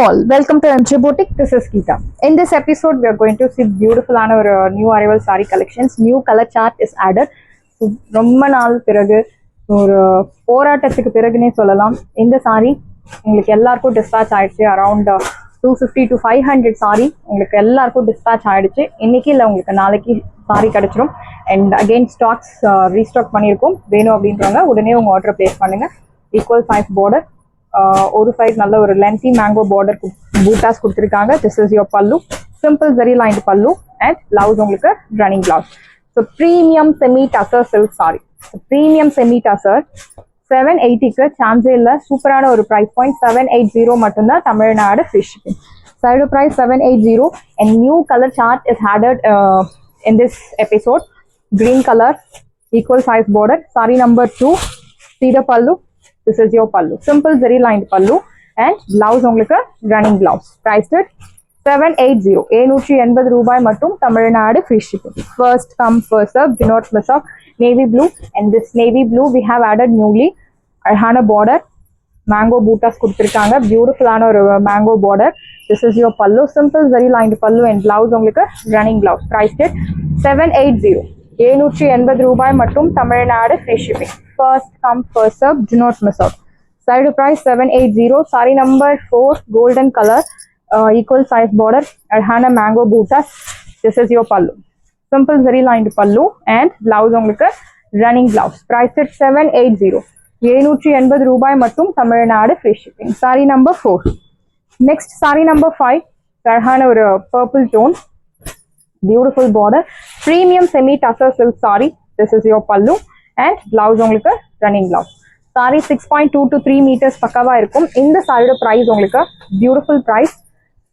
all, welcome to MJ Boutique. This is Geeta. In this episode, we are going to see beautiful new arrival saree collections. New color chart is added. ரொம்ப நாள் பிறகு ஒரு போராட்டத்துக்கு பிறகுனே சொல்லலாம். இந்த sorry உங்களுக்கு எல்லாருக்கும் டிஸ்பேச் ஆயிடுச்சு. அரௌண்ட் 250 to 500 சாரி உங்களுக்கு எல்லாருக்கும் டிஸ்பேச் ஆயிடுச்சு. இன்னைக்கு இல்லை உங்களுக்கு நாளைக்கு சாரி கிடைச்சிடும். அண்ட் அகெயின் ஸ்டாக்ஸ் ரீஸ்டாக் பண்ணியிருக்கோம். வேணும் அப்படின்றவங்க உடனே உங்கள் ஆர்டர் பிளேஸ் பண்ணுங்க. ஈக்குவல் சைஸ் பார்டர், ஒரு சைஸ் நல்ல ஒரு லென்த்தி மேங்கோ பார்டர் பூட்டாஸ் கொடுத்துருக்காங்க. This is your pallu, simple very line pallu and blouse உங்களுக்கு running blouse. So premium semi tussar silk sari, premium semi tussar 780க்கு சான்ஸே இல்லை. சூப்பரான ஒரு ப்ரைஸ் பாயிண்ட். 780 மட்டும்தான் Tamil Nadu free shipping. Side price 780 and new color chart is added in this episode. Green color, equal size border, saree number 2. See the pallu. This is your pallu, simple zari lined pallu and blouse உங்களுக்கு running blouse. Priced at 780. 780 ரூபாய் மட்டும் Tamil Nadu free shipping. First come first serve, do not miss out. Navy blue, and this navy blue we have added newly. அழகான border, mango bootas கொடுத்திருக்காங்க. பியூட்டிஃபுல்லான ஒரு mango border. This is your pallu, simple zari lined pallu and blouse உங்களுக்கு running blouse. Priced at 780. 780 ரூபாய் மட்டும் Tamil Nadu free shipping. First come first serve, do not miss out. Side price 780. Saree number 4, golden color, equal size border, Arhana mango bootas. This is your pallu, simple very lined pallu and blouse உங்களுக்கு running blouse. Priced at 780. 780 ரூபாய் மட்டும் Tamil Nadu free shipping. Saree number 4. Next saree number 5, Arhana ஒரு purple tone, beautiful border, premium semi tussar silk saree. This is your pallu and blouse உங்களுக்கு running blouse. Saree 6.2 to 3 meters பக்கவா இருக்கும். இந்த சாரியோட price உங்களுக்கு beautiful price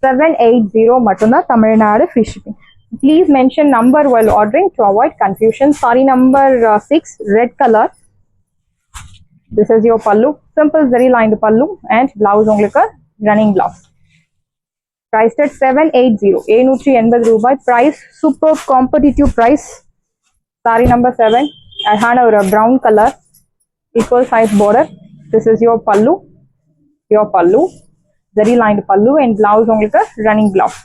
780 மட்டும்தான் Tamil Nadu free shipping. Please mention number while ordering to avoid confusion. Saree number 6, red color. This is your pallu, simple very lined pallu and blouse உங்களுக்கு running blouse. Priced at 780. 780 ரூபாய். Price super competitive price. Saree number 7, அழகான ஒரு brown color, equal size border. This is your pallu, very lined pallu and blouse உங்களுக்கு running blouse.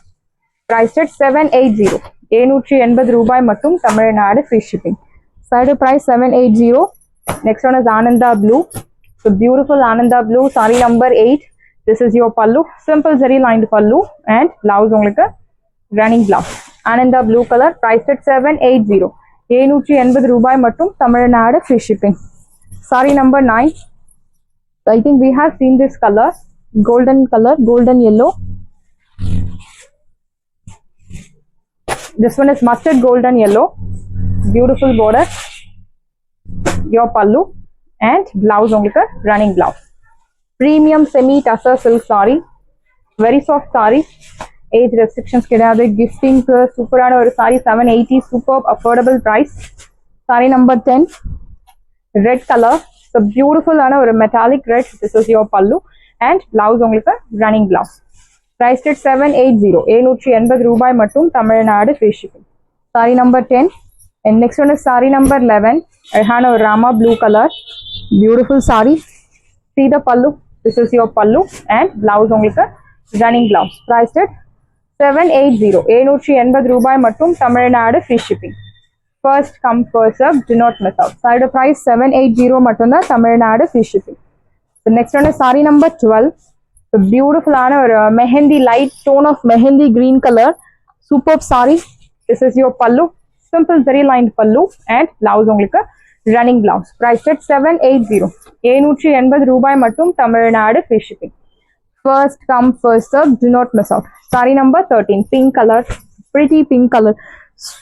Priced at 780. 780 ரூபாய் மட்டும் Tamil Nadu free shipping. Side price 780. Next one is Ananda blue. So beautiful Ananda blue, saree number 8. This is your pallu, simple very lined pallu and blouse உங்களுக்கு running blouse. Ananda blue color, priced at 780. 780 ரூபாய் மட்டும் Tamil Nadu free shipping. Saree number 9. I think we have seen this color, golden color, golden yellow. This one is mustard golden yellow, beautiful border, your pallu and blouse உங்களுக்கு running blouse. Premium semi tussar silk saree, very soft saree, age restrictions கிடையாது. Gifting சூப்பரான ஒரு saree, 780, super affordable price. Saree number 10, red color, so beautiful ஆன ஒரு metallic red. This is your pallu and blouse உங்களுக்கு running blouse. Priced at 780. 780 ரூபாய் மட்டும் Tamil Nadu free shipping. Saree number 10 and next one is saree number 11. அழகான ஒரு rama blue color, beautiful saree. See the pallu, this is your pallu and blouse உங்களுக்கு running blouse. Priced at 780. 780 ரூபாய் மட்டும் Tamil Nadu free shipping. First come first serve, do not miss out. Side price 780 மட்டும்தான் Tamil Nadu free shipping. So next one is saree number 12. So beautiful ஆன ஒரு mehendi, light tone of mehendi green color, superb saree. This is your pallu, simple very lined pallu and blouse உங்களுக்கு running blouse. Priced at 780. 780 ரூபாய் மட்டும் Tamil Nadu free shipping. First come first serve, do not miss out. Saree number 13, pink color, pretty pink color,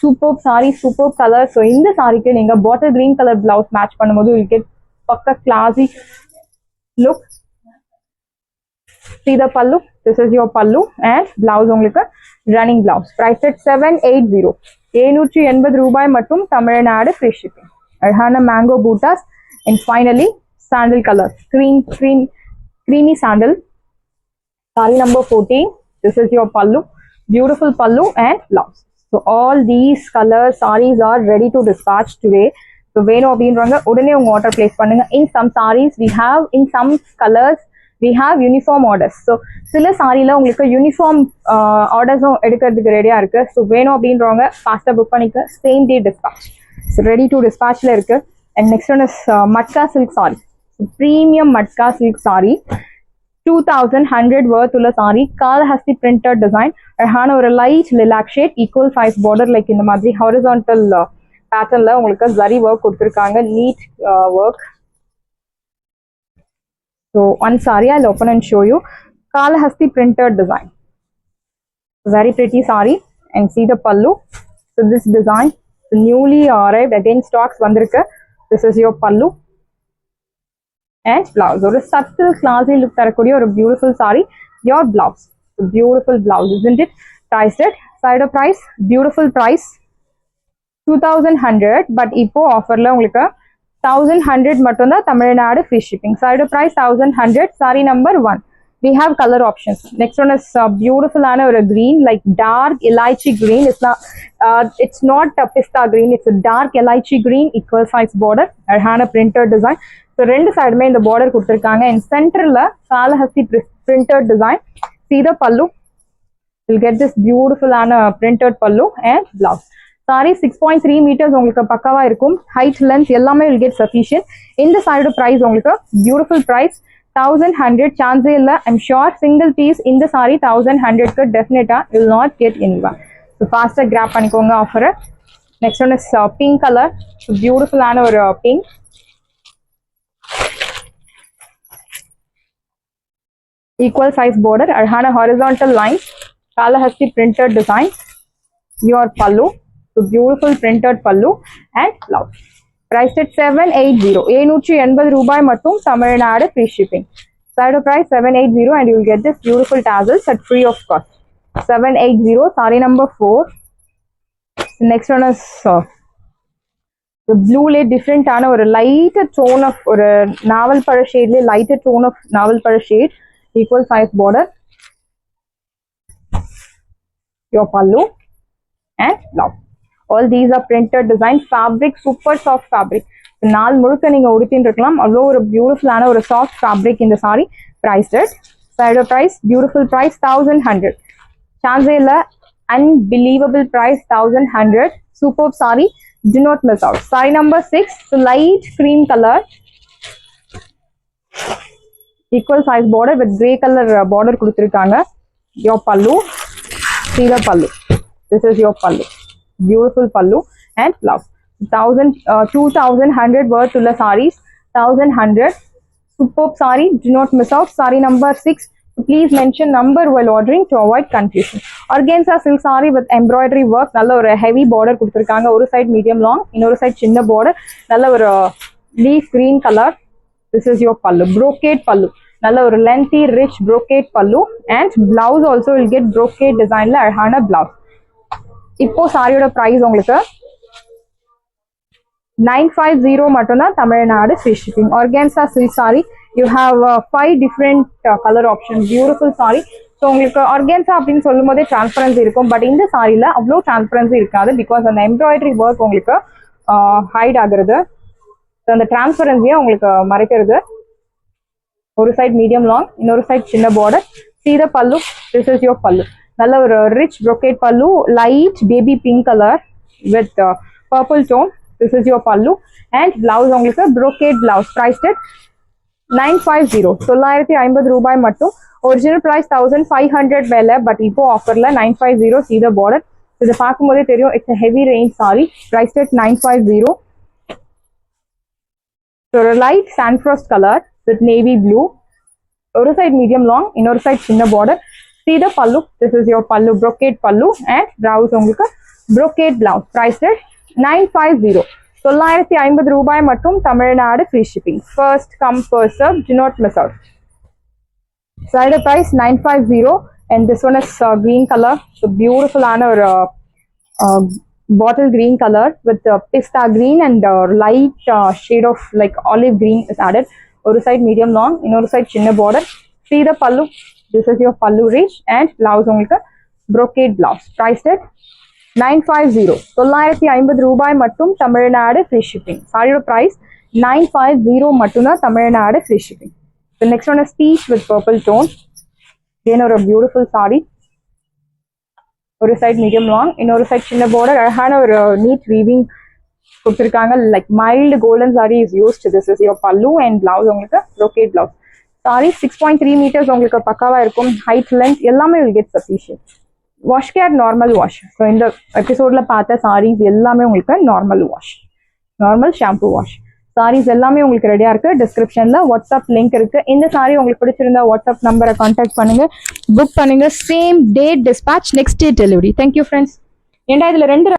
superb saree, superb color. So இந்த சாரிக்கு நீங்க bottle green color blouse match பண்ணும்போது you get பக்கா classy look. See the pallu, this is your pallu and blouse உங்களுக்கு running blouse. Priced at 780. 780 ரூபாய் மட்டும் Tamil Nadu free shipping. அழகான mango bootas and finally sandal color, creamy sandal. Saree number 14. This is your pallu, beautiful pallu and blouse. So all these color sarees are ready to dispatch today. So வேணும் அப்படின்றவங்க உடனே உங்க order place பண்ணுங்க. In some sarees we have, in some colors we have uniform orders. So சில சாரியில் உங்களுக்கு uniform ஆர்டர்ஸும் எடுக்கிறதுக்கு ரெடியாக இருக்குது. ஸோ வேணும் அப்படின்றவங்க ஃபாஸ்ட்டாக புக் பண்ணிக்க. Same day dispatch, so ready to டிஸ்பேச்சில் இருக்குது. And next one is matka silk sari. Premium matka silk sari, 2100 worth உள்ள சாரி. காலஹஸ்தி பிரிண்டட் டிசைன், அழகான ஒரு light lilac shade, equal size border, like இந்த மாதிரி ஹாரிசான்டல் பேட்டர்ன்ல உங்களுக்கு ஜரி ஒர்க் கொடுத்துருக்காங்க, neat work. So one sari I'll open and show you. Kalahasti printed design, very pretty saree. And see the pallu. So this design, the newly arrived, again stocks vandirukku. This is your pallu and blouse. Or a subtle classy look tharakodiya or a beautiful saree. Your blouse, the beautiful blouse, isn't it? Priced at side of price, beautiful price, 2100. But ipo offer la ungalku 1100 மட்டும் தான் Tamil Nadu free shipping. Side of price 1100. Saree number 1. We have color options. Next one is beautiful and a green, like dark elaichi green. It's not a pista green, it's a dark elaichi green, equal size border, அழகான printed design. So ரெண்டு சைடுமே இந்த border கொடுத்திருக்காங்க. In centerல Kalahasti printed design. See the pallu. You'll get this beautiful and printed pallu and blouse. Saree 6.3 meters உங்களுக்கு பக்காவா இருக்கும். Height, length எல்லாமே will get sufficient. இந்த side price உங்களுக்கு beautiful price 1100. சான்ஸே இல்ல. I'm sure single piece இந்த saree 1100 க்கு definitely you will not get anywhere. So faster grab பண்ணிக்கோங்க offer. Next one is pink color. So beautiful ஆன ஒரு pink. Equal size border, அழகான horizontal lines, Kalahasti printed design. Your pallu, so beautiful printed pallu and blouse. Priced at 780. 780 ரூபாய் மட்டும் Tamil Nadu free shipping. Side of price 780 and you will get this beautiful tassels at free of cost. 780. Saree number 4. The next one is the blue lay different ஆன ஒரு lighter tone of ஒரு நாவல் பழ shade, lighter tone of நாவல் பழ shade, equal size border. Your pallu and blouse. All these are printed design. Fabric super soft fabric. நாள் முழுக்க நீங்க உடுத்திட்டு இருக்கலாம். அவ்வளோ ஒரு பியூட்டிஃபுல்லான ஒரு சாஃப்ட் ஃபேப்ரிக் இந்த sorry. Priced at side of price, beautiful price 1100. சான்ஸே இல்ல. Unbelievable price 1100. Superb saree. Do not miss out. Saree number 6. So light cream color. Equal size border with grey color border கொடுத்திருக்காங்க. Your pallu. See the pallu. This is your pallu. Beautiful pallu and blouse. 2100 worth ulla sarees. 1100. Superb saree. Do not miss out. Saree number 6. Please mention number while ordering to avoid confusion. Organza silk saree with embroidery work. Nalla or heavy border kuduthirukanga. Oru side medium long, innoru side chinna border. Nalla or leaf green color. This is your pallu. Brocade pallu. Nalla or lengthy rich brocade pallu and blouse also will get brocade design la அழகான blouse. இப்போ சாரியோட price உங்களுக்கு 950 மட்டும் தான் Tamil Nadu free shipping. Organza silk saree. You have 5 different color options. Beautiful saree. So உங்களுக்கு organza அப்படின்னு சொல்லும் போதே டிரான்ஸ்பரன்சி இருக்கும். பட் இந்த சாரியில் அவ்வளோ டிரான்ஸ்பரன்சி இருக்காது. பிகாஸ் அந்த எம்ப்ராய்டரி ஒர்க் உங்களுக்கு ஹைட் ஆகுறது, அந்த டிரான்ஸ்பரன்சியை உங்களுக்கு மறைக்கிறது. ஒரு சைட் மீடியம் லாங், இன்னொரு சைட் சின்ன border. See the pallu. This is your pallu. நல்ல ஒரு rich brocade pallu, light baby pink color with purple tone. This is your pallu and blouse உங்களுக்கு brocade blouse. Priced at 950. 950 ரூபாய் மட்டும். Original price 1500 மேல, but இப்போ ஆஃபர்ல 950. See the border. இதை பார்க்கும்போதே தெரியும் it's heavy range sorry. Priced at 950. So a light sandfrost color with navy blue. ஒரு சைட் மீடியம் லாங், இன்னொரு சைட் சின்ன border. See the pallu. This is your pallu, brocade pallu and blouse உங்களுக்கு brocade blouse. Priced at 950. 950 ரூபாய் மட்டும் Tamil Nadu free shipping. First come first serve. Do not miss out. Side price 950 and this one is green color. So beautiful ஆன ஒரு bottle green color with pista green and light shade of like olive green is added. ஒரு side medium long, இன்னொரு side சின்ன border. See the pallu. This is your pallu range and blouse உங்களுக்கு brocade blouse. Priced at 950. 950 ரூபாய் மட்டும் Tamil Nadu free shipping. சாரியோட price 950 மட்டும் தான் Tamil Nadu free shipping. The next one is peach with purple tone. Again ஒரு beautiful saree. ஒரு side medium long, இன்னொரு side சின்ன border, அழகான ஒரு நீட் வீவிங் கொடுத்துருக்காங்க. Like mild golden saree is used. This is your pallu and blouse உங்களுக்கு brocade blouse. Saree 6.3 meters உங்களுக்கு பக்காவா இருக்கும். ஹைட் லென்த் எல்லாமே will get sufficient. Wash care normal wash. So இந்த எபிசோட்ல பார்த்த sarees எல்லாமே உங்களுக்கு normal wash, normal shampoo wash. sarees எல்லாமே உங்களுக்கு ரெடியா இருக்கு. டிஸ்கிரிப்ஷன்ல வாட்ஸ்அப் லிங்க் இருக்கு. இந்த saree உங்களுக்கு பிடிச்சிருந்தா வாட்ஸ்அப் நம்பரை கான்டாக்ட் பண்ணுங்க, புக் பண்ணுங்க. Same day dispatch, next day delivery. Thank you friends. ஏண்டா இதுல 2